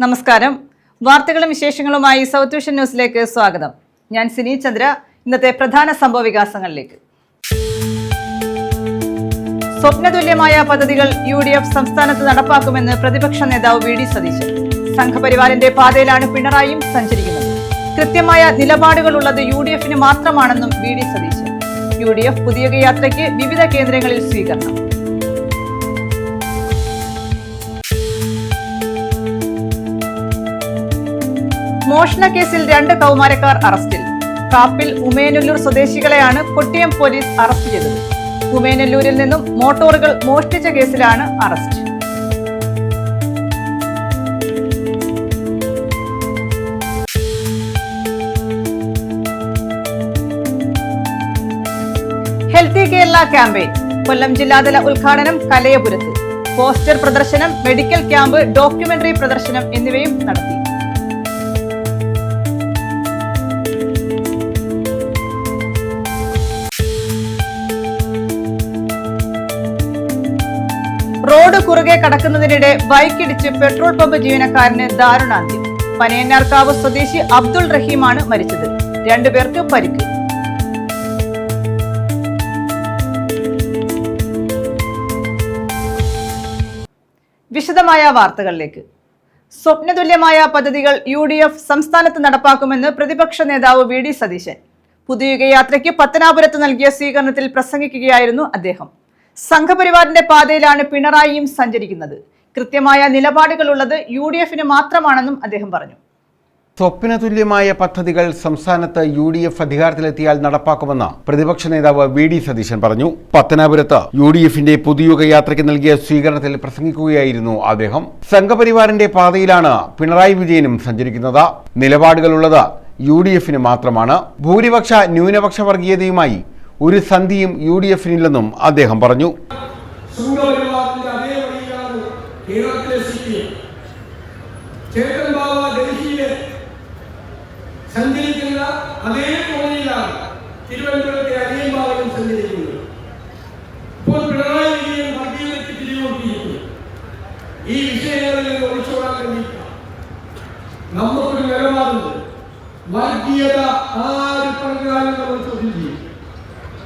നമസ്കാരം. വാർത്തകളും വിശേഷങ്ങളുമായി സൗത്ത് വിഷൻ ന്യൂസിലേക്ക് സ്വാഗതം. ഞാൻ സിനി ചന്ദ്ര. ഇന്നത്തെ പ്രധാന സംഭവ വികാസങ്ങളിലേക്ക്. സ്വപ്നതുല്യമായ പദ്ധതികൾ UDF സംസ്ഥാനത്ത് നടപ്പാക്കുമെന്ന് പ്രതിപക്ഷ നേതാവ് VD സതീശൻ. സംഘപരിവാറിന്റെ പാതയിലാണ് പിണറായിയും സഞ്ചരിക്കുന്നത്. കൃത്യമായ നിലപാടുകളുള്ളത് UDFന് മാത്രമാണെന്നും VD സതീശൻ. UDF പുതിയ യാത്രയ്ക്ക് വിവിധ കേന്ദ്രങ്ങളിൽ സ്വീകരണം. മോഷണ കേസിൽ 2 കൗമാരക്കാർ അറസ്റ്റിൽ. കാപ്പിൽ ഉമേനല്ലൂർ സ്വദേശികളെയാണ് കൊട്ടിയം പോലീസ് അറസ്റ്റ് ചെയ്തത്. ഉമേനല്ലൂരിൽ നിന്നും മോട്ടോറുകൾ മോഷ്ടിച്ച കേസിലാണ് അറസ്റ്റ്. ഹെൽത്തി കേരള ക്യാമ്പയിൻ കൊല്ലം ജില്ലാതല ഉദ്ഘാടനം കലയപുരത്ത്. പോസ്റ്റർ പ്രദർശനം, മെഡിക്കൽ ക്യാമ്പ്, ഡോക്യുമെന്ററി പ്രദർശനം എന്നിവയും നടത്തി. റോഡ് കുറുകെ കടക്കുന്നതിനിടെ ബൈക്കിടിച്ച് പെട്രോൾ പമ്പ് ജീവനക്കാരന് ദാരുണാന്ത്യം. പനയന്നാർക്കാവ് സ്വദേശി അബ്ദുൾ റഹീമാണ് മരിച്ചത്. 2 പേർക്ക് പരിക്ക്. വിശദമായ വാർത്തകളിലേക്ക്. സ്വപ്നതുല്യമായ പദ്ധതികൾ UDF സംസ്ഥാനത്ത് നടപ്പാക്കുമെന്ന് പ്രതിപക്ഷ നേതാവ് VD സതീശൻ. പുതുയുഗ യാത്രയ്ക്ക് പത്തനാപുരത്ത് നൽകിയ സ്വീകരണത്തിൽ പ്രസംഗിക്കുകയായിരുന്നു അദ്ദേഹം. സംഘപരിവാറിന്റെ പാതയിലാണ് പിണറായിയും സഞ്ചരിക്കുന്നത്. കൃത്യമായ നിലപാടുകളുള്ളത് UDFന് മാത്രമാണെന്നും അദ്ദേഹം പറഞ്ഞു. സ്വപ്നതുല്യമായ പദ്ധതികൾ സംസ്ഥാനത്ത് UDF അധികാരത്തിലെത്തിയാൽ നടപ്പാക്കുമെന്ന് പ്രതിപക്ഷ നേതാവ് VD സതീശൻ പറഞ്ഞു. പത്തനാപുരത്ത് UDFന്റെ പുതുയുഗ യാത്രയ്ക്ക് നൽകിയ സ്വീകരണത്തിൽ പ്രസംഗിക്കുകയായിരുന്നു അദ്ദേഹം. സംഘപരിവാറിന്റെ പാതയിലാണ് പിണറായി വിജയനും സഞ്ചരിക്കുന്നത്. നിലപാടുകളുള്ളത് UDFന് മാത്രമാണ്. ഭൂരിപക്ഷ ന്യൂനപക്ഷ വർഗീയതയുമായി ഒരു സന്ധിയും UDFനില്ലെന്നും അദ്ദേഹം പറഞ്ഞു. ഈ വിഷയങ്ങളിൽ ഒളിച്ചോടാൻ വേണ്ടിയിട്ട് നമുക്കൊരു നിലപാടുണ്ട്. വർഗീയത ആര് പറഞ്ഞാലും നമ്മൾ ചോദ്യം ചെയ്യും.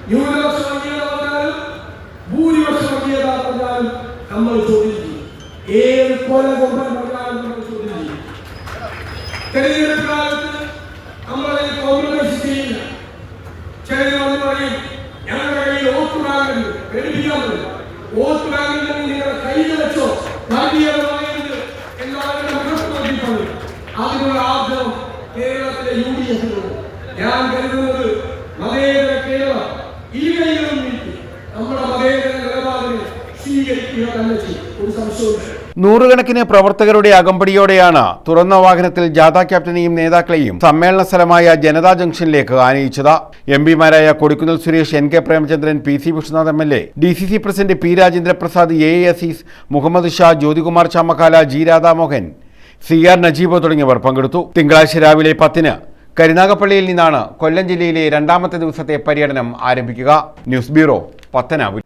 ന്യൂനപക്ഷ വർഗീയത പറഞ്ഞാലും ഭൂരിപക്ഷ വർഗീയത പറഞ്ഞാലും നമ്മൾ ചോദ്യം ചെയ്യും. ഏത് കൊല കൊമ്പൻ പറഞ്ഞാലും നമ്മൾ ചോദ്യം ചെയ്യും. തെരഞ്ഞെടുപ്പ് കാലത്ത് നമ്മളെ കോംപ്രമൈസ് ചെയ്യില്ല. ചിലർ പറയും ഞങ്ങളുടെ കയ്യിൽ വോട്ട് ബാങ്കുണ്ട്, പേടിപ്പിക്കാൻ പറ്റില്ല. വോട്ട് ബാങ്കുണ്ടെങ്കിൽ നിങ്ങളുടെ കയ്യിൽ വെച്ചോ, വർഗീയത പറയുന്നത് എല്ലാവരുടെ മുഖത്ത് നോക്കി പറയും. അതിനുള്ള ആഗ്രഹം കേരളത്തിലെ UDFിനുണ്ട്. ഞാൻ കരുതുന്നത് മതേതര കേരളം ഇരുകൈകളും നീട്ടി നമ്മുടെ മതേതര നിലപാടിനെ സ്വീകരിക്കുക തന്നെ ചെയ്യും. ഒരു സംശയവും. നൂറുകണക്കിന് പ്രവർത്തകരുടെ അകമ്പടിയോടെയാണ് തുറന്ന വാഹനത്തിൽ ജാഥ ക്യാപ്റ്റനെയും നേതാക്കളെയും സമ്മേളന സ്ഥലമായ ജനതാ ജംഗ്ഷനിലേക്ക് ആനയിച്ചത്. MP മാരായ Kodikunnil Suresh, NK Premachandran, PC Vishnunath MLA, DCC president P Rajendraprasad, AA Azeez, Muhammad Shah, Jyothikumar Chamakkala, G Radhamohan, CR Najeeb തുടങ്ങിയവർ പങ്കെടുത്തു. തിങ്കളാഴ്ച രാവിലെ 10-ന് കരുനാഗപ്പള്ളിയിൽ നിന്നാണ് കൊല്ലം ജില്ലയിലെ 2ാമത്തെ ദിവസത്തെ പര്യടനം ആരംഭിക്കുക. News bureau, Pathanapuram.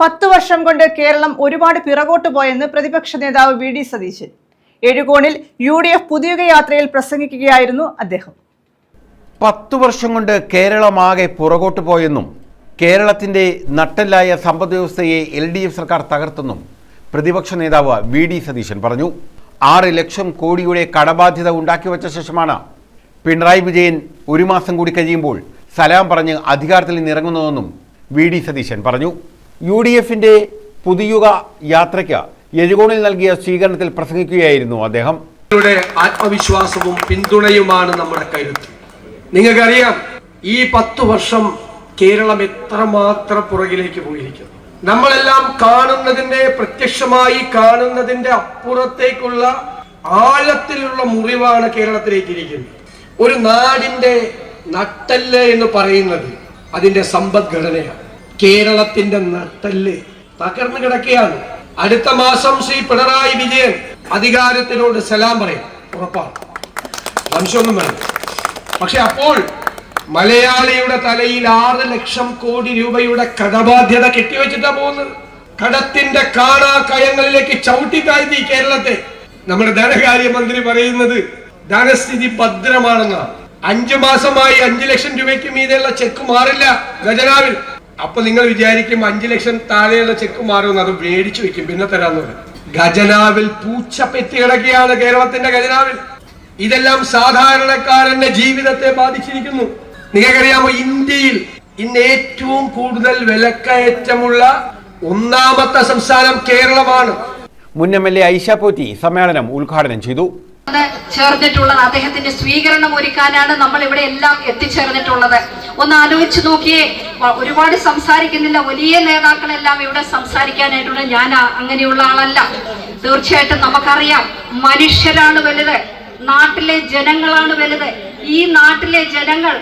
10 വർഷം കൊണ്ട് കേരളം ഒരുപാട് പിറകോട്ട് പോയെന്ന് പ്രതിപക്ഷ നേതാവ് VD സതീശൻ. എഴുകോണിൽ UDF പുതിയുഗ യാത്രയിൽ പ്രസംഗിക്കുകയായിരുന്നു അദ്ദേഹം. 10 വർഷം കൊണ്ട് കേരളമാകെ പുറകോട്ട് പോയെന്നും കേരളത്തിന്റെ നട്ടെല്ലായ സമ്പദ് വ്യവസ്ഥയെ LDF സർക്കാർ തകർത്തെന്നും പ്രതിപക്ഷ നേതാവ് VD സതീശൻ പറഞ്ഞു. 6 ലക്ഷം കോടിയുടെ കടബാധ്യത ഉണ്ടാക്കിവെച്ച ശേഷമാണ് പിണറായി വിജയൻ 1 മാസം കൂടി കഴിയുമ്പോൾ സലാം പറഞ്ഞ് അധികാരത്തിൽ നിന്നിറങ്ങുന്നതെന്നും VD സതീശൻ പറഞ്ഞു. UDFന്റെ പുതുയുഗ യാത്രയ്ക്ക് എഴുകോണിൽ നൽകിയ സ്വീകരണത്തിൽ പ്രസംഗിക്കുകയായിരുന്നു അദ്ദേഹം. ആത്മവിശ്വാസവും പിന്തുണയുമാണ് നമ്മുടെ കരുത്ത്. നിങ്ങൾക്കറിയാം, ഈ 10 വർഷം കേരളം എത്രമാത്രം പുറകിലേക്ക് പോയിരിക്കുന്നു. നമ്മളെല്ലാം കാണുന്നതിന്റെ, പ്രത്യക്ഷമായി കാണുന്നതിന്റെ അപ്പുറത്തേക്കുള്ള ആഴത്തിലുള്ള മുറിവാണ് കേരളത്തിലേക്കിരിക്കുന്നത്. ഒരു നാടിന്റെ നട്ടെല്ല് എന്ന് പറയുന്നത് അതിന്റെ സമ്പദ്ഘടനയാണ്. കേരളത്തിന്റെ നട്ടെല്ല് തകർന്നു കിടക്കുകയാണ്. അടുത്ത മാസം ശ്രീ പിണറായി വിജയൻ അധികാരത്തിനോട് സലാം പറയും, ഉറപ്പാണ്, സംശയമൊന്നും വേണം. പക്ഷെ അപ്പോൾ മലയാളിയുടെ തലയിൽ 6 ലക്ഷം കോടി രൂപയുടെ കടബാധ്യത കെട്ടിവെച്ചിട്ടാ പോകുന്നത്. കടത്തിന്റെ കാണാ കയങ്ങളിലേക്ക് ചവിട്ടി താഴ്ത്തി കേരളത്തെ. നമ്മുടെ ധനകാര്യമന്ത്രി പറയുന്നത് ധനസ്ഥിതി ഭദ്രമാണെന്നാണ്. 5 മാസമായി 5 ലക്ഷം രൂപയ്ക്ക് മീതെയുള്ള ചെക്ക് മാറില്ല ഖജനാവിൽ. അപ്പൊ നിങ്ങൾ വിചാരിക്കും 5 ലക്ഷം താഴെയുള്ള ചെക്ക് മാറുമെന്ന്, അത് മേടിച്ചു വെക്കും പിന്നെ തരാന്ന് പറയും. ഖജനാവിൽ പൂച്ച പെറ്റി കിടക്കുകയാണ് കേരളത്തിന്റെ ഖജനാവിൽ. ഇതെല്ലാം സാധാരണക്കാരന്റെ ജീവിതത്തെ ബാധിച്ചിരിക്കുന്നു. നിങ്ങൾക്കറിയാമോ, ഇന്ത്യയിൽ ഇന്ന് ഏറ്റവും കൂടുതൽ വിലക്കയറ്റമുള്ള 1ാമത്തെ സംസ്ഥാനം കേരളമാണ്. മുൻ MLA ഐഷ പോറ്റി സമ്മേളനം ഉദ്ഘാടനം ചെയ്തു. ചേർന്നിട്ടുള്ളത് അദ്ദേഹത്തിന്റെ സ്വീകരണം ഒരുക്കാനാണ് നമ്മൾ ഇവിടെ എല്ലാം എത്തിച്ചേർന്നിട്ടുള്ളത്. ഒന്ന് ആലോചിച്ച് നോക്കിയേ, ഒരുപാട് സംസാരിക്കുന്നില്ല, വലിയ നേതാക്കളെല്ലാം ഇവിടെ സംസാരിക്കാനായിട്ടുണ്ട്. ഞാൻ അങ്ങനെയുള്ള ആളല്ല. തീർച്ചയായിട്ടും നമുക്കറിയാം, മനുഷ്യരാണ് വലുത്, നാട്ടിലെ ജനങ്ങളാണ് വലുത്. ഈ നാട്ടിലെ ജനങ്ങൾ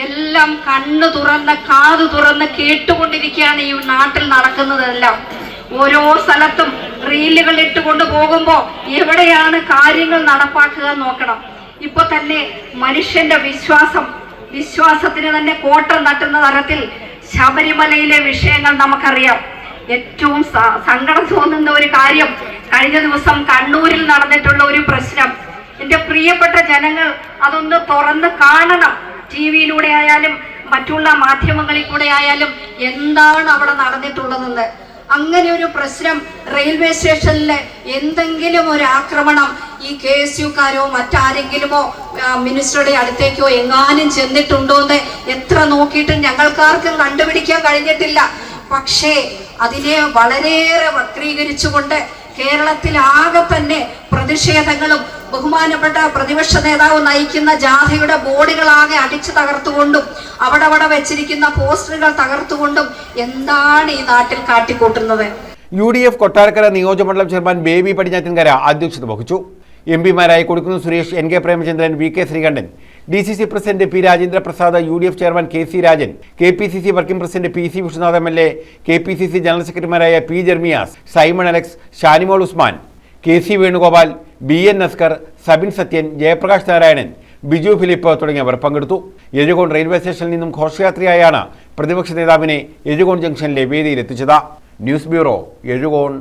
എല്ലാം കണ്ണു തുറന്ന് കാതു തുറന്ന് കേട്ടുകൊണ്ടിരിക്കുകയാണ് ഈ നാട്ടിൽ നടക്കുന്നതെല്ലാം. ഓരോ സ്ഥലത്തും റീലുകൾ ഇട്ടുകൊണ്ട് പോകുമ്പോ എവിടെയാണ് കാര്യങ്ങൾ നടപ്പാക്കുക നോക്കണം. ഇപ്പൊ തന്നെ മനുഷ്യന്റെ വിശ്വാസത്തിന് തന്നെ കോട്ടം തട്ടുന്ന തരത്തിൽ ശബരിമലയിലെ വിഷയങ്ങൾ നമുക്കറിയാം. ഏറ്റവും സങ്കടം തോന്നുന്ന ഒരു കാര്യം, കഴിഞ്ഞ ദിവസം കണ്ണൂരിൽ നടന്നിട്ടുള്ള ഒരു പ്രശ്നം. എന്റെ പ്രിയപ്പെട്ട ജനങ്ങൾ അതൊന്ന് തുറന്ന് കാണണം. TV-യിലൂടെ ആയാലും മറ്റുള്ള മാധ്യമങ്ങളിൽ കൂടെ ആയാലും എന്താണ് അവിടെ നടന്നിട്ടുള്ളതെന്ന്. അങ്ങനെ ഒരു പ്രശ്നം റെയിൽവേ സ്റ്റേഷനിൽ എന്തെങ്കിലും ഒരു ആക്രമണം ഈ KSUക്കാരോ മറ്റാരെങ്കിലുമോ മിനിസ്റ്ററുടെ അടുത്തേക്കോ എങ്ങാനും ചെന്നിട്ടുണ്ടോ എന്ന് എത്ര നോക്കിയിട്ടും ഞങ്ങൾക്കാർക്കും കണ്ടുപിടിക്കാൻ കഴിഞ്ഞിട്ടില്ല. പക്ഷേ അതിനെ വളരെയേറെ വക്രീകരിച്ചുകൊണ്ട് കേരളത്തിൽ ആകെ തന്നെ പ്രതിഷേധങ്ങളും ബഹുമാനപ്പെട്ട പ്രതിപക്ഷ നേതാവ് നയിക്കുന്ന ജാഥയുടെ ബോർഡുകളാകെ അടിച്ചു തകർത്തുകൊണ്ടും അവിടെ വെച്ചിരിക്കുന്ന പോസ്റ്ററുകൾ തകർത്തുകൊണ്ടും എന്താണ് ഈ നാട്ടിൽ കാട്ടിക്കൂട്ടുന്നത്? UDF കൊട്ടാരക്കര നിയോജകമണ്ഡലം ചെയർമാൻ ബേബി പടിഞ്ഞാറ്റിൻകര അധ്യക്ഷത വഹിച്ചു. MP-മാരായ Kodikunnil Suresh, NK Premachandran, VK Sreekandan, DCC president P Rajendra Prasad, UDF chairman KC Rajan, KPCC working president PC Vishwanath MLA, KPCC general സെക്രട്ടറിമാരായ P Jermias, Simon Alex, Shanimol Usman, KC Venugopal, BN Naskar, Sabin Sathyan, Jayaprakash Narayanan, Biju Philip തുടങ്ങിയവർ പങ്കെടുത്തു. എഴുകോൺ റെയിൽവേ സ്റ്റേഷനിൽ നിന്നും ഘോഷയാത്രയായാണ് പ്രതിപക്ഷ നേതാവിനെ എഴുകോൺ ജംഗ്ഷനിലെ വേദിയിലെത്തിച്ചത്. News bureau, Ezhukone.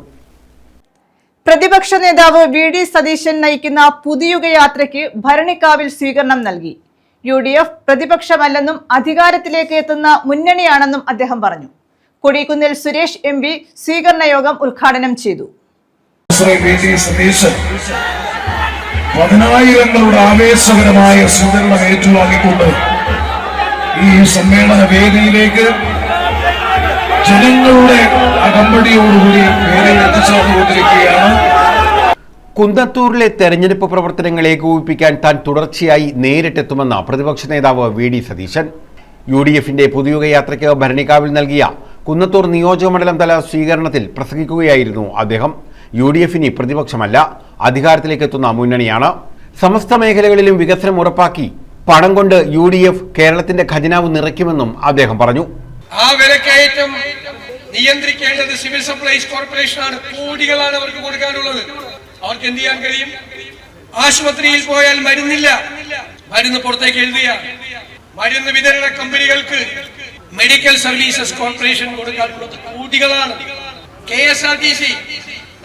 പ്രതിപക്ഷ നേതാവ് VD സതീശൻ നയിക്കുന്ന പുതിയുഗ യാത്രയ്ക്ക് ഭരണിക്കാവിൽ സ്വീകരണം നൽകി. UDF പ്രതിപക്ഷമല്ലെന്നും അധികാരത്തിലേക്ക് എത്തുന്ന മുന്നണിയാണെന്നും അദ്ദേഹം പറഞ്ഞു. കൊടിക്കുന്നിൽ സുരേഷ് MP സ്വീകരണ യോഗം ഉദ്ഘാടനം ചെയ്തു. പതിനായിരങ്ങളുടെ ആവേശകരമായ സ്വീകരണം ഏറ്റുവാങ്ങിക്കൊണ്ട് ഈ സമ്മേളന വേദിയിലേക്ക് ജനങ്ങളുടെ അകമ്പടിയോടുകൂടി പേരെ എത്തിച്ചേർന്നുകൊണ്ടിരിക്കുകയാണ്. കുന്നത്തൂരിലെ തെരഞ്ഞെടുപ്പ് പ്രവർത്തനങ്ങൾ ഏകോപിപ്പിക്കാൻ താൻ തുടർച്ചയായി നേരിട്ടെത്തുമെന്ന് പ്രതിപക്ഷ നേതാവ് VD സതീശൻ. UDF-ന്റെ പുതിയുഗ യാത്രയ്ക്ക് ഭരണിക്കാവിൽ നൽകിയ കുന്നത്തൂർ നിയോജകമണ്ഡലം തല സ്വീകരണത്തിൽ പ്രസംഗിക്കുകയായിരുന്നു അദ്ദേഹം. UDF-ന് പ്രതിപക്ഷമല്ല, അധികാരത്തിലേക്ക് എത്തുന്ന മുന്നണിയാണ്. സമസ്ത മേഖലകളിലും വികസനം ഉറപ്പാക്കി പണം കൊണ്ട് UDF കേരളത്തിന്റെ ഖജനാവ് നിറയ്ക്കുമെന്നും അദ്ദേഹം പറഞ്ഞു. ആ വിലക്കയറ്റം നിയന്ത്രിക്കേണ്ടത് സിവിൽ സപ്ലൈസ് കോർപ്പറേഷനാണ്. കോടികളാണ് അവർക്ക് കൊടുക്കാനുള്ളത്. അവർക്ക് എന്ത് ചെയ്യാൻ കഴിയും? ആശുപത്രിയിൽ പോയാൽ മരുന്നില്ല, മരുന്ന് പുറത്തേക്ക് എഴുതുക. മരുന്ന് വിതരണ കമ്പനികൾക്ക് മെഡിക്കൽ സർവീസസ് കോർപ്പറേഷൻ കൊടുക്കാനുള്ളത് കോടികളാണ്. KSRTC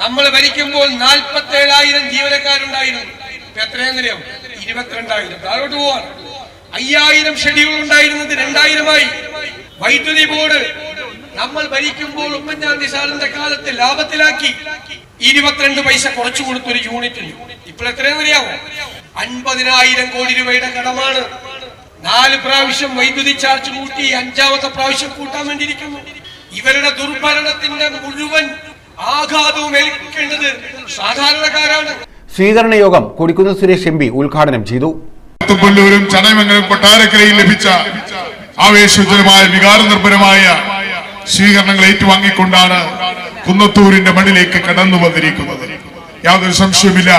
നമ്മൾ ഭരിക്കുമ്പോൾ 47,000 ജീവനക്കാരുണ്ടായിരുന്നു. ഇപ്പൊ എത്രയെന്നറിയാം? 22,000. താഴോട്ട് പോവാൻ 5,000 ഷെഡ്യൂൾ ഉണ്ടായിരുന്നത് 2,000-ആയി. വൈദ്യുതി ബോർഡ് നമ്മൾ ഭരിക്കുമ്പോൾ ഉമ്മൻചാണ്ടി സാറിന്റെ കാലത്ത് ലാഭത്തിലാക്കി 22 പൈസ കുറച്ചു കൊടുത്തൊരു യൂണിറ്റിന്. ഇപ്പോൾ എത്രയെന്നറിയാമോ? 50,000 കോടി രൂപയുടെ കടമാണ്. 4 പ്രാവശ്യം വൈദ്യുതി ചാർജ് കൂട്ടി, 5ാമത്തെ പ്രാവശ്യം കൂട്ടാൻ വേണ്ടിയിരിക്കുന്നു. ഇവരുടെ ദുർഭരണത്തിന്റെ മുഴുവൻ ആഘാതവും ഏൽക്കേണ്ടത് സാധാരണക്കാരാണ്. സ്വീകരണ യോഗം കൊടിക്കുന്നിൽ സുരേഷ് MP ഉദ്ഘാടനം ചെയ്തു. ചടയമംഗലം കൊട്ടാരക്കരയിൽ ലഭിച്ച ആവേശോജ്വലമായ വികാരനിർഭരമായ സ്വീകരണങ്ങൾ ഏറ്റുവാങ്ങിക്കൊണ്ടാണ് കുന്നത്തൂരിന്റെ മണ്ണിലേക്ക് കടന്നു വന്നിരിക്കുന്നത്. യാതൊരു സംശയമില്ല,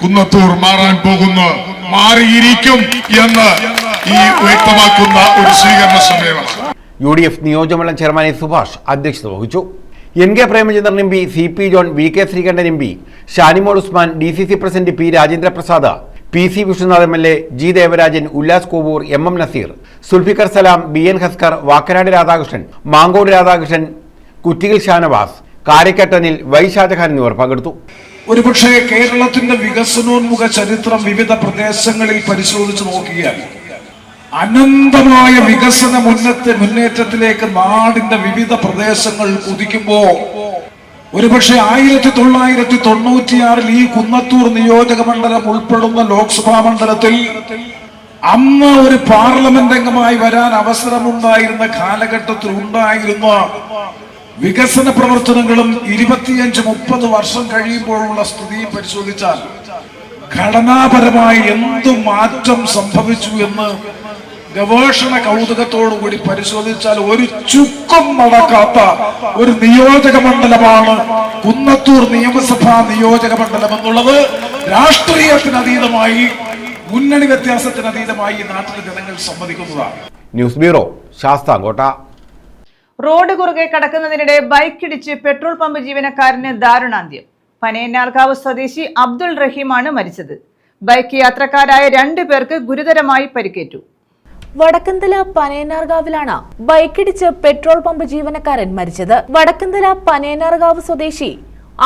കുന്നത്തൂർ മാറാൻ പോകുന്നു, മാറിയിരിക്കും എന്ന് ഈ വ്യക്തമാക്കുന്ന ഒരു സ്വീകരണ സമ്മേളനം. UDF നിയോജകമണ്ഡലം ചെയർമാൻ സുഭാഷ് അധ്യക്ഷത വഹിച്ചു. NK Premachandran MP, CP John, VK Sreekandan MP, Shanimol Usman, DCC president P Rajendra Prasad, PC Vishwanath MLA, G Devarajan, Ullas Kovoor, MM Naseer, Sulfiqar Salam, BN Hasker, Vakkanad Radhakrishnan, Mankode Radhakrishnan, Kuttiyil Shanavas, Karakkattanil Y Shajahan എന്നിവർ പങ്കെടുത്തു. ഒരുപക്ഷെ കേരളത്തിന്റെ വികസനോന്മുഖ ചരിത്രം വിവിധ പ്രദേശങ്ങളിൽ പരിശോധിച്ച് നോക്കിയാൽ അനന്തമായ വികസന മുന്നേറ്റത്തിലേക്ക് നാടിന്റെ വിവിധ പ്രദേശങ്ങൾ കുതിക്കുമ്പോ ഒരുപക്ഷെ 1996 ഈ കുന്നത്തൂർ നിയോജക മണ്ഡലം ഉൾപ്പെടുന്ന ലോക്സഭാ മണ്ഡലത്തിൽ അന്ന് ഒരു പാർലമെന്റ് അംഗമായി വരാൻ അവസരമുണ്ടായിരുന്ന കാലഘട്ടത്തിൽ ഉണ്ടായിരുന്ന വികസന പ്രവർത്തനങ്ങളും 25-30 വർഷം കഴിയുമ്പോഴുള്ള സ്ഥിതിയും പരിശോധിച്ചാൽ ഘടനാപരമായി എന്തു മാറ്റം സംഭവിച്ചു എന്ന് ഗവേഷണ കൗതുകത്തോടുകൂടി പരിശോധിച്ചാൽ ഒരു ചുക്കും നടക്കാത്ത ഒരു നിയോജക മണ്ഡലമാണ് കുന്നത്തൂർ നിയമസഭാ നിയോജക മണ്ഡലം എന്നുള്ളത്. രാഷ്ട്രീയത്തിനതീതമായി, മുന്നണി വ്യത്യാസത്തിനതീതമായി നാട്ടിലെ ജനങ്ങൾ സമ്മതിക്കുന്നതാണ്. News bureau, Sasthamcotta. റോഡ് കുറുകെ കടക്കുന്നതിനിടെ ബൈക്കിടിച്ച് പെട്രോൾ പമ്പ് ജീവനക്കാരന് ദാരുണാന്ത്യം. പനയന്നാർകാവ് സ്വദേശി അബ്ദുൾ റഹീമാണ് മരിച്ചത്. ബൈക്ക് യാത്രക്കാരായ 2 പേർക്ക് ഗുരുതരമായി പരിക്കേറ്റു. വടക്കന്തല പനയന്നാർകാവിലാണ് ബൈക്കിടിച്ച് പെട്രോൾ പമ്പ് ജീവനക്കാരൻ മരിച്ചത്. വടക്കന്തല പനയന്നാർകാവ് സ്വദേശി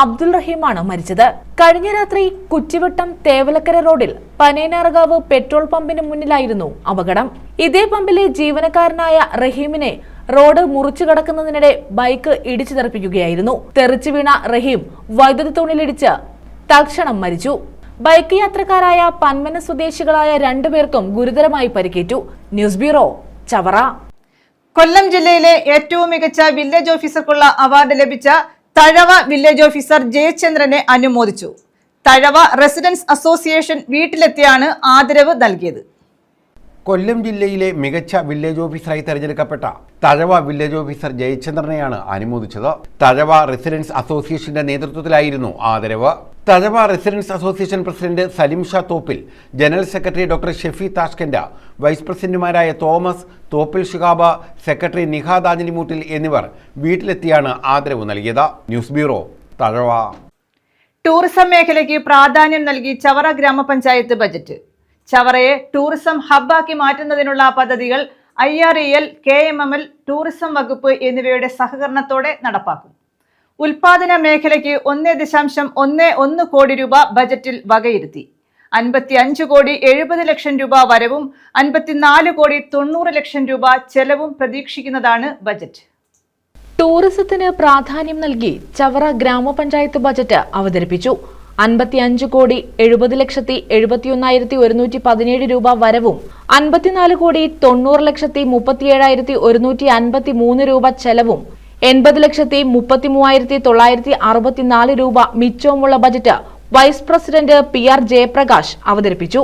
അബ്ദുൾ റഹീമാണ് മരിച്ചത്. കഴിഞ്ഞ രാത്രി കുറ്റിവട്ടം തേവലക്കര റോഡിൽ പനയന്നാർകാവ് പെട്രോൾ പമ്പിന് മുന്നിലായിരുന്നു അപകടം. ഇതേ പമ്പിലെ ജീവനക്കാരനായ റഹീമിനെ റോഡ് മുറിച്ചു കടക്കുന്നതിനിടെ ബൈക്ക് ഇടിച്ചു തെറിപ്പിക്കുകയായിരുന്നു. തെറിച്ചു വീണ റഹീം വൈദ്യുതി തൂണിലിടിച്ച് തൽക്ഷണം മരിച്ചു. ബൈക്ക് യാത്രക്കാരായ പന്മന സ്വദേശികളായ 2 പേർക്കും ഗുരുതരമായി പരിക്കേറ്റു. News bureau, Chavara. കൊല്ലം ജില്ലയിലെ ഏറ്റവും മികച്ച വില്ലേജ് ഓഫീസർക്കുള്ള അവാർഡ് ലഭിച്ച തഴവ വില്ലേജ് ഓഫീസർ ജയചന്ദ്രനെ അനുമോദിച്ചു. തഴവ റെസിഡൻസ് അസോസിയേഷൻ വീട്ടിലെത്തിയാണ് ആദരവ് നൽകിയത്. കൊല്ലം ജില്ലയിലെ മികച്ച വില്ലേജ് ഓഫീസറായി തെരഞ്ഞെടുക്കപ്പെട്ട തഴവ വില്ലേജ് ഓഫീസർ ജയചന്ദ്രനെയാണ് അനുമോദിച്ചത്. തഴവ റെസിഡൻസ് അസോസിയേഷന്റെ നേതൃത്വത്തിലായിരുന്നു ആദരവ്. Thazhava residence association president Salim Shah Thoppil, general secretary doctor Shefi Tashkanda, vice പ്രസിഡന്റുമാരായ തോമസ് തോപ്പിൽ ഷിഹാബ, സെക്രട്ടറി നിഹാദ് ആഞ്ഞിലിമൂട്ടിൽ എന്നിവർ വീട്ടിലെത്തിയാണ് ആദരവ് നൽകിയത്. News bureau, Thazhava. ടൂറിസം മേഖലയ്ക്ക് പ്രാധാന്യം നൽകി ചവറ ഗ്രാമപഞ്ചായത്ത് ബജറ്റ്. ചവറയെ ടൂറിസം ഹബ്ബാക്കി മാറ്റുന്നതിനുള്ള പദ്ധതികൾ IREL, KMML, ടൂറിസം വകുപ്പ് എന്നിവയുടെ സഹകരണത്തോടെ നടപ്പാക്കും. ഉൽപാദന മേഖലയ്ക്ക് 1.11 കോടി രൂപ ബജറ്റിൽ വകയിരുത്തി. 55 കോടി 70 ലക്ഷം രൂപ വരവും 54 കോടി 90 ലക്ഷം രൂപ ചെലവും പ്രതീക്ഷിക്കുന്നതാണ് ബജറ്റ്. ടൂറിസത്തിന് പ്രാധാന്യം നൽകി ചവറ ഗ്രാമപഞ്ചായത്ത് ബജറ്റ് അവതരിപ്പിച്ചു. 55 കോടി 70 ലക്ഷത്തി 71,117 രൂപ വരവും 54 കോടി 90 ലക്ഷത്തി 37,153 രൂപ ചെലവും 80 ലക്ഷത്തി 33,964 രൂപ മിച്ചവുമുള്ള budget vice president PR Jayaprakash അവതരിപ്പിച്ചു.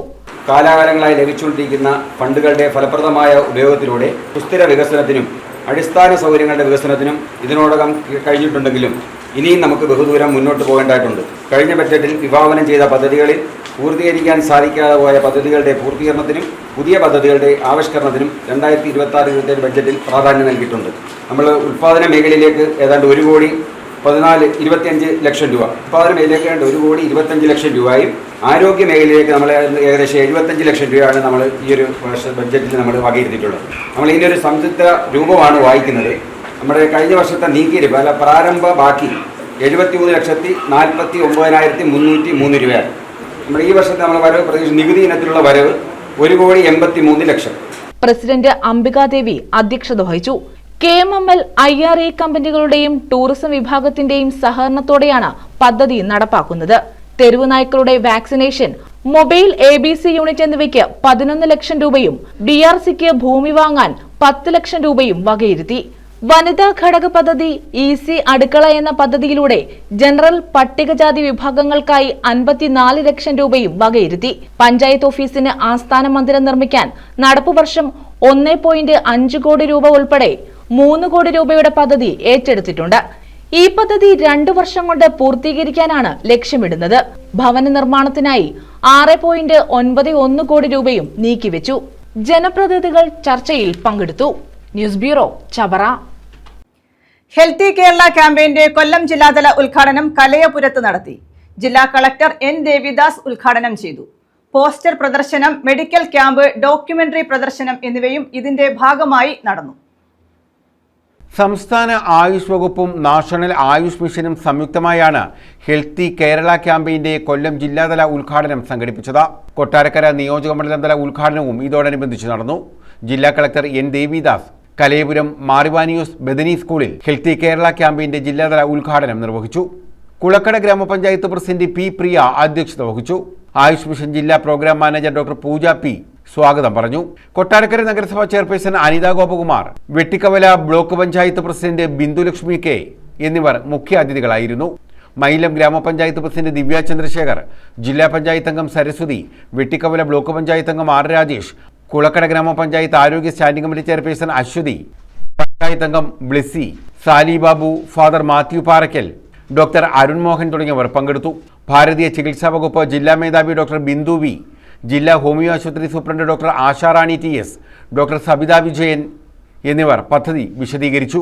കാലാകാലങ്ങളായി ലഭിച്ചുകൊണ്ടിരിക്കുന്ന ഫണ്ടുകളുടെ ഫലപ്രദമായ ഉപയോഗത്തിലൂടെ സുസ്ഥിര വികസനത്തിനും അടിസ്ഥാന സൗകര്യങ്ങളുടെ വികസനത്തിനും ഇതിനോടകം കഴിഞ്ഞിട്ടുണ്ടെങ്കിലും ഇനിയും നമുക്ക് ബഹുദൂരം മുന്നോട്ട് പോകേണ്ടതായിട്ടുണ്ട്. കഴിഞ്ഞ ബജറ്റിൽ വിഭാവനം ചെയ്ത പദ്ധതികളിൽ പൂർത്തീകരിക്കാൻ സാധിക്കാതെ പോയ പദ്ധതികളുടെ പൂർത്തീകരണത്തിനും പുതിയ പദ്ധതികളുടെ ആവിഷ്കരണത്തിനും 2026-27 ബജറ്റിൽ പ്രാധാന്യം നൽകിയിട്ടുണ്ട്. നമ്മൾ ഉൽപ്പാദന മേഖലയിലേക്ക് ഏതാണ്ട് 1 കോടി 25 ലക്ഷം രൂപ, ഉൽപ്പാദന മേഖലയിലേക്ക് 1 കോടി 25 ലക്ഷം രൂപയും ആരോഗ്യ മേഖലയിലേക്ക് നമ്മൾ ഏകദേശം 75 ലക്ഷം രൂപയാണ് നമ്മൾ ഈ ഒരു ബഡ്ജറ്റിൽ നമ്മൾ വകയിരുത്തിയിട്ടുള്ളത്. നമ്മൾ ഇതിൻ്റെ ഒരു സംയുക്ത രൂപമാണ് വായിക്കുന്നത്. നമ്മുടെ കഴിഞ്ഞ വർഷത്തെ നീക്കിയിരിപ്പ് അല്ല പ്രാരംഭ ബാക്കി 73,49,303 രൂപയാണ്. നമ്മുടെ ഈ വർഷത്തെ നമ്മൾ വരവ് പ്രതീക്ഷ നികുതി ഇനത്തിലുള്ള വരവ് 1 കോടി 83 ലക്ഷം. പ്രസിഡന്റ് അംബികാദേവി അധ്യക്ഷത വഹിച്ചു. KMML, IRA കമ്പനികളുടെയും ടൂറിസം വിഭാഗത്തിന്റെയും സഹകരണത്തോടെയാണ് പദ്ധതി നടപ്പാക്കുന്നത്. തെരുവ് നായ്ക്കളുടെ വാക്സിനേഷൻ, മൊബൈൽ ABC യൂണിറ്റ് എന്നിവയ്ക്ക് 11 ലക്ഷം രൂപയും DRCക്ക് ഭൂമി വാങ്ങാൻ 10 ലക്ഷം രൂപയും വകയിരുത്തി. വനിതാ ഘടക പദ്ധതി, EC അടുക്കള എന്ന പദ്ധതിയിലൂടെ ജനറൽ പട്ടികജാതി വിഭാഗങ്ങൾക്കായി 54 ലക്ഷം രൂപയും വകയിരുത്തി. പഞ്ചായത്ത് ഓഫീസിന് ആസ്ഥാന മന്ദിരം നിർമ്മിക്കാൻ നടപ്പുവർഷം 1.5 കോടി രൂപ ഉൾപ്പെടെ 3 കോടി രൂപയുടെ പദ്ധതി ഏറ്റെടുത്തിട്ടുണ്ട്. ഈ പദ്ധതി 2 വർഷം കൊണ്ട് പൂർത്തീകരിക്കാനാണ് ലക്ഷ്യമിടുന്നത്. ഭവന നിർമ്മാണത്തിനായി 6.91 കോടി രൂപയും നീക്കിവെച്ചു. ജനപ്രതിനിധികൾ ചർച്ചയിൽ പങ്കെടുത്തു. News bureau, Chavara. Healthy Kerala ക്യാമ്പയിന്റെ കൊല്ലം ജില്ലാതല ഉദ്ഘാടനം കലയപുരത്ത് നടത്തി. ജില്ലാ കളക്ടർ N ദേവിദാസ് ഉദ്ഘാടനം ചെയ്തു. പോസ്റ്റർ പ്രദർശനം, മെഡിക്കൽ ക്യാമ്പ്, ഡോക്യുമെന്ററി പ്രദർശനം എന്നിവയും ഇതിന്റെ ഭാഗമായി നടന്നു. സംസ്ഥാന ആയുഷ് വകുപ്പും നാഷണൽ ആയുഷ് മിഷനും സംയുക്തമായാണ് ഹെൽത്തി കേരള ക്യാമ്പയിന്റെ കൊല്ലം ജില്ലാതല ഉദ്ഘാടനം സംഘടിപ്പിച്ചത്. കൊട്ടാരക്കര നിയോജകമണ്ഡലം തല ഉദ്ഘാടനവും ഇതോടനുബന്ധിച്ച് നടന്നു. ജില്ലാ കളക്ടർ എൻ ദേവിദാസ് കലയപുരം മാറിവാനിയൂസ് ബദനി സ്കൂളിൽ ഹെൽത്തി കേരള ക്യാമ്പയിന്റെ ജില്ലാതല ഉദ്ഘാടനം നിർവഹിച്ചു. കുളക്കട ഗ്രാമപഞ്ചായത്ത് പ്രസിഡന്റ് പി പ്രിയ അധ്യക്ഷത വഹിച്ചു. ആയുഷ് മിഷൻ ജില്ലാ program manager doctor Pooja P സ്വാഗതം പറഞ്ഞു. കൊട്ടാരക്കര നഗരസഭാ chairperson Anitha Gopakumar, Vettikkavala block panchayat president Bindulakshmi K എന്നിവർ മുഖ്യാതിഥികളായിരുന്നു. മൈലം ഗ്രാമപഞ്ചായത്ത് പ്രസിഡന്റ് ദിവ്യ ചന്ദ്രശേഖർ, ജില്ലാ പഞ്ചായത്ത് അംഗം സരസ്വതി, വെട്ടിക്കവല ബ്ലോക്ക് പഞ്ചായത്ത് അംഗം ആർ രാജേഷ്, കുളക്കട ഗ്രാമപഞ്ചായത്ത് ആരോഗ്യ standing committee chairperson Aswathy, panchayat അംഗം Blessy, Sali Babu, father Mathew Parackal, doctor Arun Mohan തുടങ്ങിയവർ പങ്കെടുത്തു. ഭാരതീയ ചികിത്സാ വകുപ്പ് ജില്ലാ മേധാവി ഡോക്ടർ ബിന്ദു വി, ജില്ലാ ഹോമിയോ ആശുപത്രി superintendent doctor Asharani TS, doctor Sabitha Vijayan എന്നിവർ പദ്ധതി വിശദീകരിച്ചു.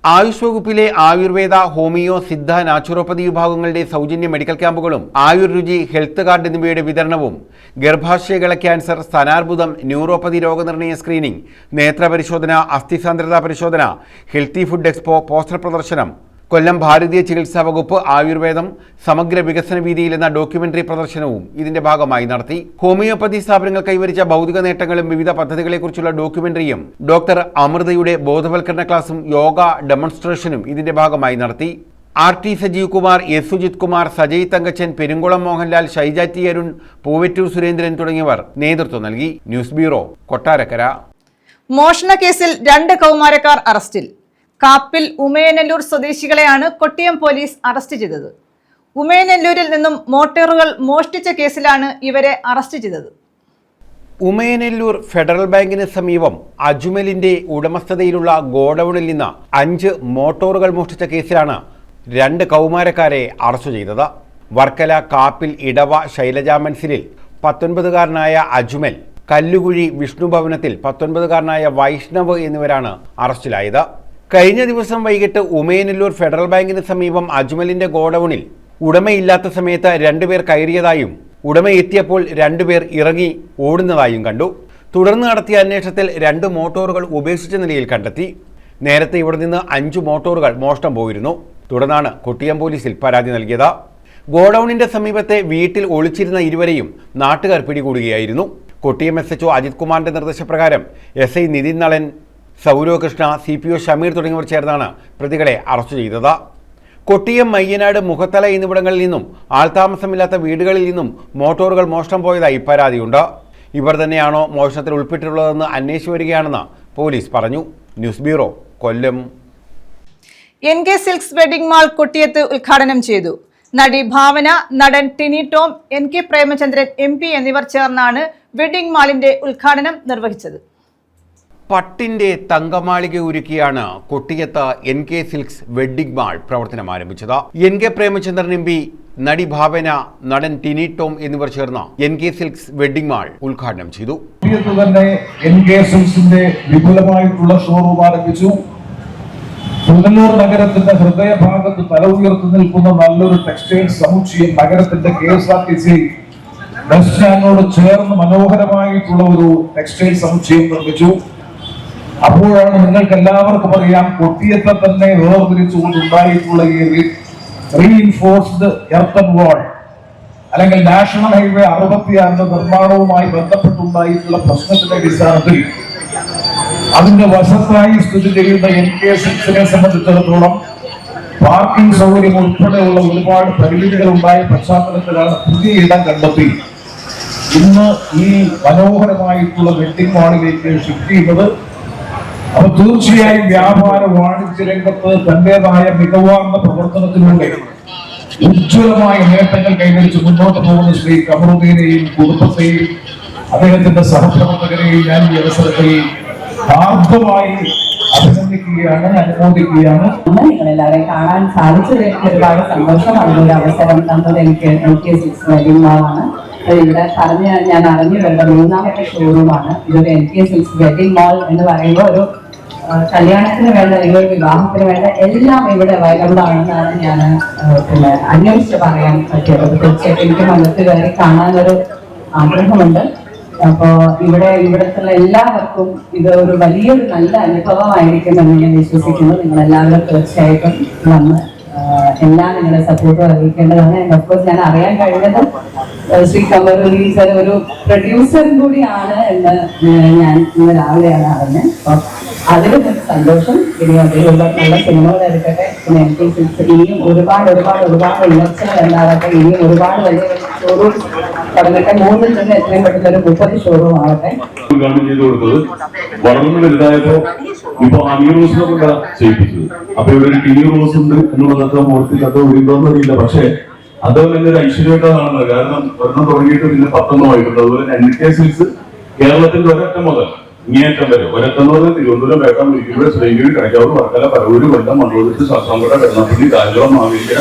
ആയുഷ് വകുപ്പിലെ ആയുർവേദ, ഹോമിയോ, സിദ്ധ, നാച്ചുറോപ്പതി വിഭാഗങ്ങളുടെ സൗജന്യ മെഡിക്കൽ ക്യാമ്പുകളും ആയുർരുചി ഹെൽത്ത് കാർഡ് എന്നിവയുടെ വിതരണവും, ഗർഭാശയകള ക്യാൻസർ, സ്ഥാനാർബുദം, ന്യൂറോപ്പതി രോഗനിർണയ സ്ക്രീനിംഗ്, നേത്രപരിശോധന, അസ്ഥിസാന്ദ്രതാ പരിശോധന, ഹെൽത്തി ഫുഡ് എക്സ്പോ, പോസ്റ്റർ പ്രദർശനം, കൊല്ലം ഭാരതീയ ചികിത്സാ വകുപ്പ് ആയുർവേദം സമഗ്ര വികസന വീതിയിൽ എന്ന ഡോക്യുമെന്ററി പ്രദർശനവും ഇതിന്റെ ഭാഗമായി നടത്തി. ഹോമിയോപ്പതി സ്ഥാപനങ്ങൾ കൈവരിച്ച ഭൗതിക നേട്ടങ്ങളും വിവിധ പദ്ധതികളെക്കുറിച്ചുള്ള ഡോക്യുമെന്ററിയും ഡോക്ടർ അമൃതയുടെ ബോധവൽക്കരണ ക്ലാസും യോഗ ഡെമോൺസ്ട്രേഷനും ഇതിന്റെ ഭാഗമായി നടത്തി. RT Sajeev Kumar, S Sujith Kumar, Sajay Thankachan, Perunkulam Mohanlal, Shaija T Arun, Poovattoor Surendran തുടങ്ങിയവർ നേതൃത്വം നൽകി. News bureau, Kottarakkara. മോഷണ കേസിൽ 2 കൗമാരക്കാർ അറസ്റ്റിൽ. കാപ്പിൽ ഉമയനെല്ലൂർ സ്വദേശികളെയാണ് കൊട്ടിയം പോലീസ് അറസ്റ്റ് ചെയ്തത്. ഉമയനെല്ലൂരിൽ നിന്നും മോട്ടോറുകൾ മോഷ്ടിച്ച കേസിലാണ് ഇവരെ അറസ്റ്റ് ചെയ്തത്. ഉമയനെല്ലൂർ ഫെഡറൽ ബാങ്കിന് സമീപം അജ്മലിന്റെ ഉടമസ്ഥതയിലുള്ള ഗോഡൌണിൽ നിന്ന് 5 മോട്ടോറുകൾ മോഷ്ടിച്ച കേസിലാണ് 2 കൗമാരക്കാരെ അറസ്റ്റ് ചെയ്തത്. വർക്കല കാപ്പിൽ ഇടവ ശൈലജ മൻസിലിൽ 19-കാരനായ അജ്മൽ, കല്ലുകുഴി വിഷ്ണു ഭവനത്തിൽ 19-കാരനായ വൈഷ്ണവ് എന്നിവരാണ് അറസ്റ്റിലായത്. കഴിഞ്ഞ ദിവസം വൈകിട്ട് ഉമയനെല്ലൂർ ഫെഡറൽ ബാങ്കിന് സമീപം അജ്മലിന്റെ ഗോഡൌണിൽ ഉടമയില്ലാത്ത സമയത്ത് 2 പേർ കയറിയതായും ഉടമ എത്തിയപ്പോൾ 2 പേർ ഇറങ്ങി ഓടുന്നതായും കണ്ടു. തുടർന്ന് നടത്തിയ അന്വേഷണത്തിൽ 2 മോട്ടോറുകൾ ഉപേക്ഷിച്ച നിലയിൽ കണ്ടെത്തി. നേരത്തെ ഇവിടെ നിന്ന് 5 മോട്ടോറുകൾ മോഷണം പോയിരുന്നു. തുടർന്നാണ് കൊട്ടിയം പോലീസിൽ പരാതി നൽകിയത്. ഗോഡൌണിന്റെ സമീപത്തെ വീട്ടിൽ ഒളിച്ചിരുന്ന ഇരുവരെയും നാട്ടുകാർ പിടികൂടുകയായിരുന്നു. കൊട്ടിയം SHO അജിത് കുമാറിന്റെ നിർദ്ദേശപ്രകാരം SI നിതിൻ നളൻ, സൗരവ് കൃഷ്ണ, CPO ഷമീർ തുടങ്ങിയവർ ചേർന്നാണ് പ്രതികളെ അറസ്റ്റ് ചെയ്തത്. കൊട്ടിയം, മയ്യനാട്, മുഖത്തല എന്നിവിടങ്ങളിൽ നിന്നും ആൾതാമസമില്ലാത്ത വീടുകളിൽ നിന്നും മോട്ടോറുകൾ മോഷണം പോയതായി പരാതിയുണ്ട്. ഇവർ തന്നെയാണോ മോഷണത്തിൽ ഉൾപ്പെട്ടിട്ടുള്ളതെന്ന് അന്വേഷിച്ചു വരികയാണെന്ന് പോലീസ് പറഞ്ഞു. ന്യൂസ് ബ്യൂറോ, കൊല്ലം. NK സിൽക്സ് വെഡിംഗ് മാൾ കൊട്ടിയത്ത് ഉദ്ഘാടനം ചെയ്തു. നടി ഭാവന, നടൻ ടിനി ടോം, NK പ്രേമചന്ദ്രൻ MP എന്നിവർ ചേർന്നാണ് വെഡിംഗ് മാളിന്റെ ഉദ്ഘാടനം നിർവഹിച്ചത്. പട്ടിന്റെ തങ്കമാളിക ഒരുക്കിയാണ് കൊട്ടിയത്ത് NK സിൽക്സ് വെഡ്ഡിംഗ് മാൾ പ്രവർത്തനം ആരംഭിച്ചത്. NK പ്രേമചന്ദ്രൻ MP, നടി ഭാവന, നടൻ ടിനി ടോം എന്നിവർ ചേർന്ന് NK സിൽക്സ് വെഡ്ഡിംഗ് മാൾ ഉദ്ഘാടനം ചെയ്തു. തന്നെ NK സിൽക്സിന്റെ വിപുലമായിട്ടുള്ള ഷോറൂം ആരംഭിച്ചു. പുനലൂർ നഗരത്തിന്റെ ഹൃദയഭാഗത്ത് തല ഉയർത്തി നിൽക്കുന്ന നല്ലൊരു ടെക്സ്റ്റൈൽ സമുച്ചയം നഗരത്തിന്റെ KSRTC ബസ് സ്റ്റാൻഡിനോട് ചേർന്ന് മനോഹരമായിട്ടുള്ള ഒരു ടെക്സ്റ്റൈൽ സമുച്ചയം നിർമ്മിച്ചു. അപ്പോഴാണ് നിങ്ങൾക്ക് എല്ലാവർക്കും അറിയാം, കൊട്ടിയത്തെ തന്നെ വേർതിരിച്ചുകൊണ്ടുണ്ടായിട്ടുള്ള ഈ റീഇൻഫോഴ്സ്ഡ് എർത്തൻ വാൾ അല്ലെങ്കിൽ നാഷണൽ ഹൈവേ 66 നിർമ്മാണവുമായി ബന്ധപ്പെട്ടുണ്ടായിട്ടുള്ള പ്രശ്നത്തിന്റെ അടിസ്ഥാനത്തിൽ അതിന്റെ വശത്തായി സ്ഥിതി ചെയ്യുന്ന NK സിൽക്സിനെ സംബന്ധിച്ചിടത്തോളം പാർക്കിംഗ് സൗകര്യം ഉൾപ്പെടെയുള്ള ഒരുപാട് പരിമിതികൾ ഉണ്ടായ പശ്ചാത്തലത്തിലാണ് പുതിയ ഇടം കണ്ടെത്തി ഇന്ന് ഈ മനോഹരമായിട്ടുള്ള വെഡിംഗ് മാളിലേക്ക് ഷിഫ്റ്റ് ചെയ്യുന്നത്. അപ്പൊ തീർച്ചയായും വ്യാപാര വാണിജ്യ രംഗത്ത് തന്റേതായ മികവാർന്ന പ്രവർത്തനത്തിലൂടെ ഉജ്ജ്വലമായ നേട്ടങ്ങൾ കൈവരിച്ച് മുന്നോട്ട് പോകുന്ന ശ്രീ കമറുദ്ദീനെയും കുടുംബത്തെയും അദ്ദേഹത്തിന്റെ സഹപ്രവർത്തകരെയും ഞാൻ ഈ അവസരത്തിൽ ആർദ്രമായി അഭിനന്ദിക്കുകയാണ്, അനുമോദിക്കുകയാണ്. നിങ്ങളെല്ലാവരെയും കാണാൻ സാധിച്ചത് ഒരുപാട് സന്തോഷം. അതിനൊരു അവസരം തന്നത് എനിക്ക് NK സിൽക്സ് വെഡിംഗ് മാളാണ്. ഇവിടെ ഞാൻ അറിഞ്ഞു വേണ്ട 3ാമത്തെ ഷോറൂമാണ്. ഇതൊരു NK സിൽക്സ് വെഡിംഗ് മാൾ എന്ന് പറയുമ്പോൾ ഒരു കല്യാണത്തിന് വേണ്ട അല്ലെങ്കിൽ ഒരു വിവാഹത്തിന് വേണ്ട എല്ലാം ഇവിടെ അവൈലബിൾ ആണെന്നാണ് ഞാൻ അന്വേഷിച്ച് പറയാൻ പറ്റിയത്. തീർച്ചയായിട്ടും എനിക്ക് മനസ്സിൽ കയറി കാണാനൊരു ആഗ്രഹമുണ്ട്. അപ്പോ ഇവിടത്തുള്ള എല്ലാവർക്കും ഇത് ഒരു വലിയൊരു നല്ല അനുഭവമായിരിക്കുമെന്ന് ഞാൻ വിശ്വസിക്കുന്നു. നിങ്ങൾ എല്ലാവരും തീർച്ചയായിട്ടും വന്ന് എല്ലാം നിങ്ങളുടെ സപ്പോർട്ട് അറിയിക്കേണ്ടതാണ്. ഓഫ്കോഴ്സ് ഞാൻ അറിയാൻ കഴിഞ്ഞത് ശ്രീ കമറുദ്ദീൻ സർ ഒരു പ്രൊഡ്യൂസറും കൂടിയാണ് എന്ന് ഞാൻ ഇന്ന് രാവിലെയാണ് അറിഞ്ഞത്. അപ്പൊ അതിലും സന്തോഷം. ഇനി അതിലുള്ള നല്ല സിനിമകൾ എടുക്കട്ടെ. പിന്നെ ഇനിയും ഒരുപാട് ഉയർച്ചകൾ ഉണ്ടാകട്ടെ. ഇനിയും ഒരുപാട് വലിയ ഷോറൂം തുടങ്ങട്ടെ. 3-ൽ നിന്ന് എത്രയും പെട്ടെന്ന് ഒരു 30 ഷോറൂം ആവട്ടെ. വളർന്നു വലുതായപ്പോ ഇപ്പൊ അമീർ റോസിനെ കൊണ്ടാ ചെയ്യിപ്പിച്ചത്. അപ്പൊ ഇവിടെ ഒരു ടി റോസ് ഉണ്ട് എന്നുള്ളതൊക്കെ മോർത്തിലൊക്കെ ഉണ്ടോന്ന് അറിയില്ല. പക്ഷെ അതുപോലെ തന്നെ ഒരു ഐശ്വര്യമായിട്ടാണ് കാണുന്നത്. കാരണം ഒരെണ്ണം തുടങ്ങിയിട്ട് പിന്നെ 10 ആയിട്ടുണ്ട്. അതുപോലെ NK സിൽക്സ് കേരളത്തിന്റെ ഒരറ്റം മുതൽ ഇങ്ങേറ്റം വരെ ഒരറ്റം എന്ന് പറഞ്ഞാൽ തിരുവനന്തപുരം, വേട്ടം, ഇവിടെ ശ്രീഗിരി, കടക്കാവൂർ, വർക്കല, പരവൂര്, കൊല്ലം, മണ്ണൂർ, ശാസ്താംകോട്ട, കരുനാപ്പള്ളി, കാഞ്ഞിരം, മാവേലിക്കര,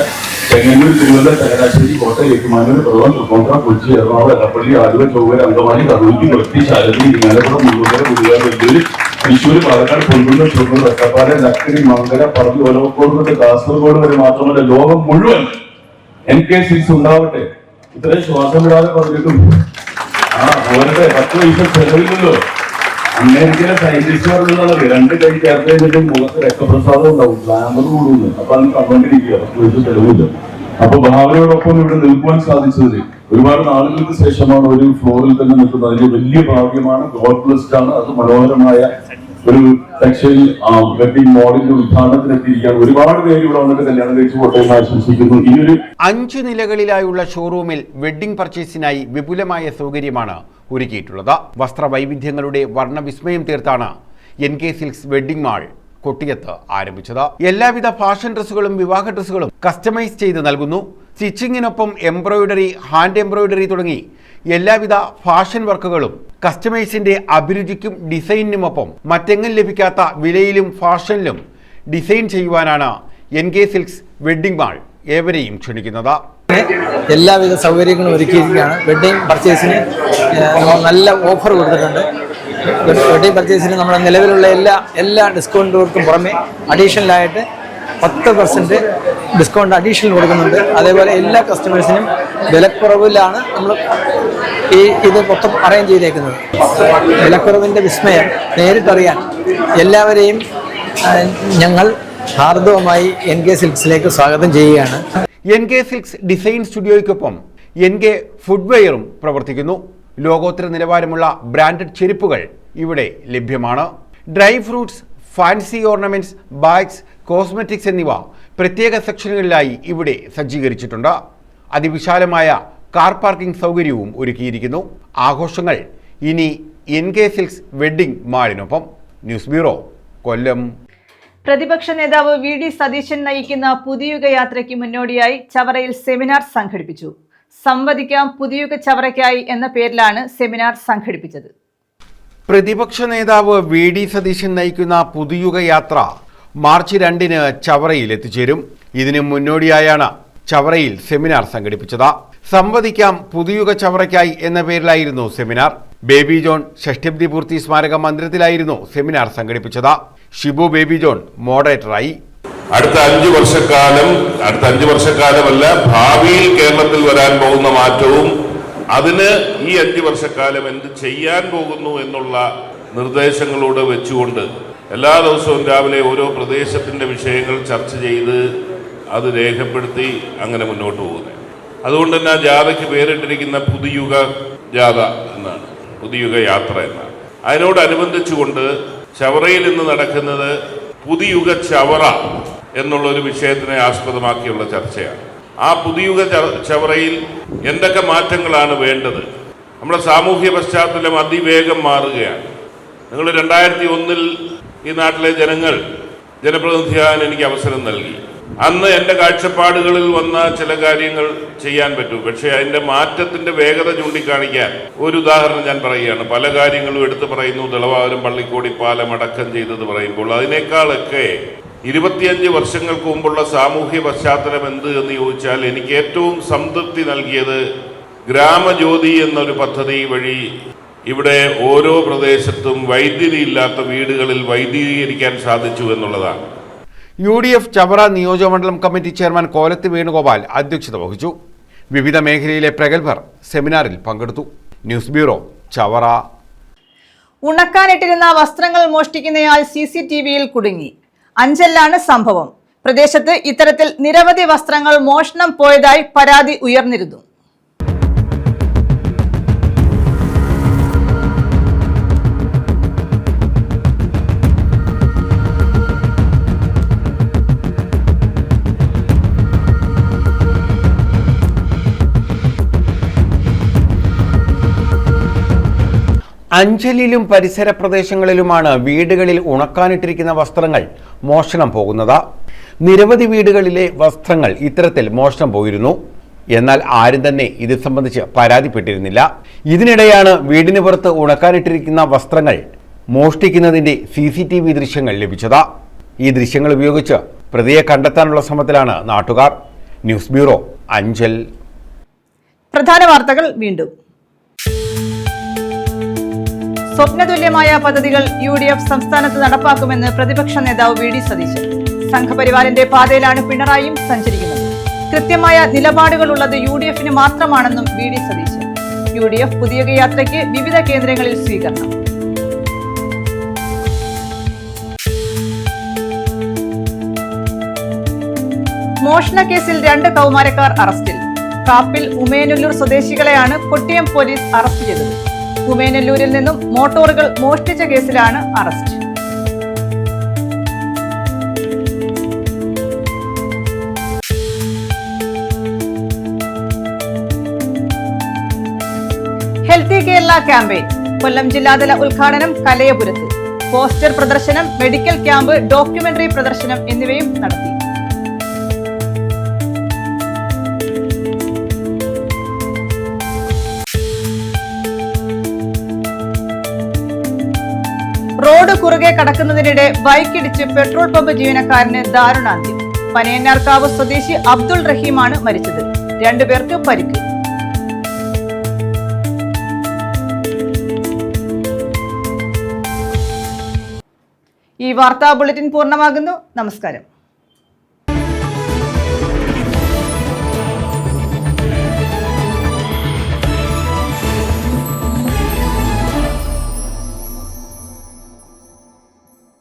ചെങ്ങന്നൂർ, തിരുവല്ല, ചങ്ങനാശ്ശേരി, കോട്ടയം, ഏറ്റുമാനൂർ, പിറവം, തൃപ്പൂണിത്തുറ, കൊച്ചി, എറണാകുളം, എടപ്പള്ളി, ആലുവ, ചൊവ്വര, അങ്കമാലി, കണ്ണൂർ, കൊച്ചി, ശാരദി, ഇരിങ്ങാലക്കുട, മുല്ലൂർ, പുതിയ, വെല്ലൂര്, തൃശ്ശൂർ, പാലക്കാട്, പൊൻകുന്നം, ഷൊർണൂർ, ഒറ്റപ്പാലം, ലക്കിടി, മംഗല, പറമ്പ്, ഒലവക്കോട് തൊട്ട് കാസർഗോഡ് വരെ മാത്രമല്ല ലോകം മുഴുവൻ NK സിൽക്സ് ഉണ്ടാവട്ടെ. ഇത്രയും ശ്വാസം വിടാതെ പറഞ്ഞിട്ടും പോരട്ടെ. 10 പൈസ ചെലവില്ലല്ലോ. അമേരിക്കയിലെ സയന്റിസ്റ്റുകളുള്ളത് 2 കൈ ചേർത്ത് കഴിഞ്ഞിട്ട് മുഖത്ത് രക്തപ്രസാദം ഉണ്ടാവും, ഗ്ലാമർ കൂടുന്നു. അപ്പൊ അത് കണ്ടുകൊണ്ടിരിക്കുക. 10 പൈസ ചെലവില്ല. അപ്പൊ ഭാവനയോടൊപ്പം ഇവിടെ നിൽക്കുവാൻ സാധിച്ചത് ഒരുപാട് നാളുകൾക്ക് ശേഷമാണ് ഒരു ഫ്ലോറിൽ തന്നെ നിൽക്കുന്നത്. അതിന് വലിയ ഭാഗ്യമാണ്. ഗോഡ് ബ്ലെസ്ഡ് ആണ്. അത് മനോഹരമായ ഒരു ടെക്സ്റ്റൈൽ വെഡിങ് മോഡലിന്റെ ഉദ്ഘാടനത്തിനെത്തിയിരിക്കുകയാണ്. ഒരുപാട് പേര് ഇവിടെ വന്നിട്ട് കല്യാണം കഴിച്ചു പോട്ടെ എന്ന് ആശംസിക്കുന്നു. ഇനിയൊരു 5 നിലകളിലായുള്ള ഷോറൂമിൽ വെഡ്ഡിംഗ് പർച്ചേസിനായി വിപുലമായ സൗകര്യമാണ് ഒരുക്കിയിട്ടുള്ളത്. വസ്ത്രവൈവിധ്യങ്ങളുടെ വർണ്ണവിസ്മയം തീർത്താണ് NK സിൽക്സ് വെഡ്ഡിംഗ് മാൾ കൊട്ടിയത്ത് ആരംഭിച്ചത്. എല്ലാവിധ ഫാഷൻ ഡ്രസ്സുകളും വിവാഹ ഡ്രസ്സുകളും കസ്റ്റമൈസ് ചെയ്ത് നൽകുന്നു. സ്റ്റിച്ചിങ്ങിനൊപ്പം എംബ്രോയിഡറി, ഹാൻഡ് എംബ്രോയിഡറി തുടങ്ങി എല്ലാവിധ ഫാഷൻ വർക്കുകളും കസ്റ്റമൈസിന്റെ അഭിരുചിക്കും ഡിസൈനിനുമൊപ്പം മറ്റെങ്ങും ലഭിക്കാത്ത വിലയിലും ഫാഷനിലും ഡിസൈൻ ചെയ്യുവാനാണ് NK സിൽക്സ് വെഡ്ഡിംഗ് മാൾ ഏവരെയും ക്ഷണിക്കുന്നത്. എല്ലാവിധ സൗകര്യങ്ങളും ഒരുക്കിയിരിക്കുകയാണ്. വെഡ്ഡിംഗ് പർച്ചേസിന് നല്ല ഓഫർ കൊടുത്തിട്ടുണ്ട്. വെഡ്ഡിംഗ് പർച്ചേസിന് നമ്മുടെ നിലവിലുള്ള എല്ലാ ഡിസ്കൗണ്ടുകൾക്കും പുറമെ അഡീഷണലായിട്ട് 10% ഡിസ്കൗണ്ട് അഡീഷണൽ കൊടുക്കുന്നുണ്ട്. അതേപോലെ എല്ലാ കസ്റ്റമേഴ്സിനും വിലക്കുറവിലാണ് നമ്മൾ ഇത് മൊത്തം അറേഞ്ച് ചെയ്തേക്കുന്നത്. വിലക്കുറവിൻ്റെ വിസ്മയം നേരിട്ടറിയാൻ എല്ലാവരെയും ഞങ്ങൾ ഹാർദവമായി NK സിൽക്സിലേക്ക് സ്വാഗതം ചെയ്യുകയാണ്. NK സിൽക്സ് ഡിസൈൻ സ്റ്റുഡിയോയ്ക്കൊപ്പം NK ഫുഡ്വെയറും പ്രവർത്തിക്കുന്നു. ലോകോത്തര നിലവാരമുള്ള ബ്രാൻഡഡ് ചെരുപ്പുകൾ ഇവിടെ ലഭ്യമാണ്. Dry fruits, fancy ornaments, bags, cosmetics എന്നിവ പ്രത്യേക സെക്ഷനുകളിലായി ഇവിടെ സജ്ജീകരിച്ചിട്ടുണ്ട്. അതിവിശാലമായ കാർ പാർക്കിംഗ് സൗകര്യവും ഒരുക്കിയിരിക്കുന്നു. ആഘോഷങ്ങൾ ഇനി NK സിൽക്സ് വെഡ്ഡിംഗ് മാളിനൊപ്പം. News bureau, Kollam. പ്രതിപക്ഷ നേതാവ് VD സതീശൻ നയിക്കുന്ന പുതുയുഗ യാത്രയ്ക്ക് മുന്നോടിയായി ചവറയിൽ സെമിനാർ സംഘടിപ്പിച്ചു. സംവദിക്കാം പുതുയുഗ ചവറയ്ക്കായി എന്ന പേരിലാണ് സെമിനാർ സംഘടിപ്പിച്ചത്. പ്രതിപക്ഷ നേതാവ് VD സതീശൻ നയിക്കുന്ന പുതുയുഗ യാത്ര മാർച്ച് 2-ന് ചവറയിൽ എത്തിച്ചേരും. ഇതിനു മുന്നോടിയായാണ് ചവറയിൽ സെമിനാർ സംഘടിപ്പിച്ചത്. സംവദിക്കാം പുതുയുഗ ചവറയ്ക്കായി എന്ന പേരിലായിരുന്നു സെമിനാർ. ബേബി ജോൺ ഷഷ്ഠബ്ദി പൂർത്തി സ്മാരക മന്ദിരത്തിലായിരുന്നു സെമിനാർ സംഘടിപ്പിച്ചത്. ഷിബു ബേബി ജോൺ മോഡറേറ്ററായി. അടുത്ത 5 വർഷക്കാലമല്ല, ഭാവിയിൽ കേരളത്തിൽ വരാൻ പോകുന്ന മാറ്റവും അതിന് ഈ 5 വർഷക്കാലം എന്ത് ചെയ്യാൻ പോകുന്നു എന്നുള്ള നിർദ്ദേശങ്ങളോട് വെച്ചുകൊണ്ട് എല്ലാ ദിവസവും രാവിലെ ഓരോ പ്രദേശത്തിന്റെ വിഷയങ്ങൾ ചർച്ച ചെയ്ത് അത് രേഖപ്പെടുത്തി അങ്ങനെ മുന്നോട്ട് പോകുന്നത്. അതുകൊണ്ട് തന്നെ ആ ജാഥയ്ക്ക് പേരിട്ടിരിക്കുന്ന പുതുയുഗ ജാഥ എന്നാണ്, പുതുയുഗ യാത്ര എന്നാണ്. അതിനോടനുബന്ധിച്ചുകൊണ്ട് ചവറയിൽ ഇന്ന് നടക്കുന്നത് പുതുയുഗ ചവറ എന്നുള്ളൊരു വിഷയത്തിനെ ആസ്പദമാക്കിയുള്ള ചർച്ചയാണ്. ആ പുതുയുഗ ചവറയിൽ എന്തൊക്കെ മാറ്റങ്ങളാണ് വേണ്ടത്? നമ്മുടെ സാമൂഹ്യ പശ്ചാത്തലം അതിവേഗം മാറുകയാണ്. നിങ്ങൾ 2001-ൽ ഈ നാട്ടിലെ ജനപ്രതിനിധിയാകാൻ എനിക്ക് അവസരം നൽകി. അന്ന് എൻ്റെ കാഴ്ചപ്പാടുകളിൽ വന്ന ചില കാര്യങ്ങൾ ചെയ്യാൻ പറ്റും. പക്ഷേ അതിൻ്റെ മാറ്റത്തിൻ്റെ വേഗത ചൂണ്ടിക്കാണിക്കാൻ ഒരു ഉദാഹരണം ഞാൻ പറയുകയാണ്. പല കാര്യങ്ങളും എടുത്തു പറയുന്നു. ദളവാപുരം പള്ളിക്കോടി പാലം അടക്കം ചെയ്തത് പറയുമ്പോൾ അതിനേക്കാളൊക്കെ 25 വർഷങ്ങൾക്ക് മുമ്പുള്ള സാമൂഹ്യ പശ്ചാത്തലം എന്ത് എന്ന് ചോദിച്ചാൽ എനിക്ക് ഏറ്റവും സംതൃപ്തി നൽകിയത് ഗ്രാമജ്യോതി എന്നൊരു പദ്ധതി വഴി ഇവിടെ ഓരോ പ്രദേശത്തും വൈദ്യുതി ഇല്ലാത്ത വീടുകളിൽ വൈദ്യുതീകരിക്കാൻ സാധിച്ചു എന്നുള്ളതാണ്. UDF ചവറ നിയോജകമണ്ഡലം കമ്മിറ്റി ചെയർമാൻ കോലത്ത് വേണുഗോപാൽ അധ്യക്ഷത വഹിച്ചു. വിവിധ മേഖലയിലെ പ്രഗത്ഭർ സെമിനാറിൽ പങ്കെടുത്തു. News bureau, Chavara. ഉണക്കാനിട്ടിരുന്ന വസ്ത്രങ്ങൾ മോഷ്ടിക്കുന്നയാൾ CCTVയിൽ കുടുങ്ങി. അഞ്ചലിലാണ് സംഭവം. പ്രദേശത്ത് ഇത്തരത്തിൽ നിരവധി വസ്ത്രങ്ങൾ മോഷണം പോയതായി പരാതി ഉയർന്നിരുന്നു. അഞ്ചലിലും പരിസര പ്രദേശങ്ങളിലുമാണ് വീടുകളിൽ ഉണക്കാനിട്ടിരിക്കുന്ന വസ്ത്രങ്ങൾ മോഷണം പോകുന്നത്. നിരവധി വീടുകളിലെ വസ്ത്രങ്ങൾ ഇത്തരത്തിൽ മോഷണം പോയിരുന്നു. എന്നാൽ ആരും തന്നെ ഇത് സംബന്ധിച്ച് പരാതിപ്പെട്ടിരുന്നില്ല. ഇതിനിടെയാണ് വീടിന് പുറത്ത് ഉണക്കാനിട്ടിരിക്കുന്ന വസ്ത്രങ്ങൾ മോഷ്ടിക്കുന്നതിന്റെ CCTV ദൃശ്യങ്ങൾ ലഭിച്ചത്. ഈ ദൃശ്യങ്ങൾ ഉപയോഗിച്ച് പ്രതിയെ കണ്ടെത്താനുള്ള ശ്രമത്തിലാണ് നാട്ടുകാർ. News bureau, Anchal. പ്രധാന വാർത്തകൾ വീണ്ടും. സ്വപ്നതുല്യമായ പദ്ധതികൾ UDF സംസ്ഥാനത്ത് നടപ്പാക്കുമെന്ന് പ്രതിപക്ഷ നേതാവ് VD സതീശൻ. സംഘപരിവാറിന്റെ പാതയിലാണ് പിണറായിയും സഞ്ചരിക്കുന്നത്. കൃത്യമായ നിലപാടുകളുള്ളത് UDF-ന് മാത്രമാണെന്നും VD സതീശൻ. UDF പുതിയ യാത്രയ്ക്ക് വിവിധ കേന്ദ്രങ്ങളിൽ സ്വീകരണം. മോഷണക്കേസിൽ 2 കൗമാരക്കാർ അറസ്റ്റിൽ. കാപ്പിൽ ഉമേനല്ലൂർ സ്വദേശികളെയാണ് കൊട്ടിയം പോലീസ് അറസ്റ്റ് ചെയ്തത്. ഉമേനല്ലൂരിൽ നിന്നും മോട്ടോറുകൾ മോഷ്ടിച്ച കേസിലാണ് അറസ്റ്റ്. ഹെൽത്തി കേരള ക്യാമ്പയിൻ കൊല്ലം ജില്ലാതല ഉദ്ഘാടനം കലയപുരത്ത്. പോസ്റ്റർ പ്രദർശനം, മെഡിക്കൽ ക്യാമ്പ്, ഡോക്യുമെന്ററി പ്രദർശനം എന്നിവയും നടത്തി. റോഡ് കുറുകെ കടക്കുന്നതിനിടെ ബൈക്കിടിച്ച് പെട്രോൾ പമ്പ് ജീവനക്കാരന് ദാരുണാന്ത്യം. പനയന്നാർക്കാവ് സ്വദേശി അബ്ദുൾ റഹീമാണ് മരിച്ചത്. 2 പേർക്ക് പരിക്ക്. ഈ വാർത്താ ബുള്ളറ്റിൻ പൂർണ്ണമാകുന്നു. നമസ്കാരം.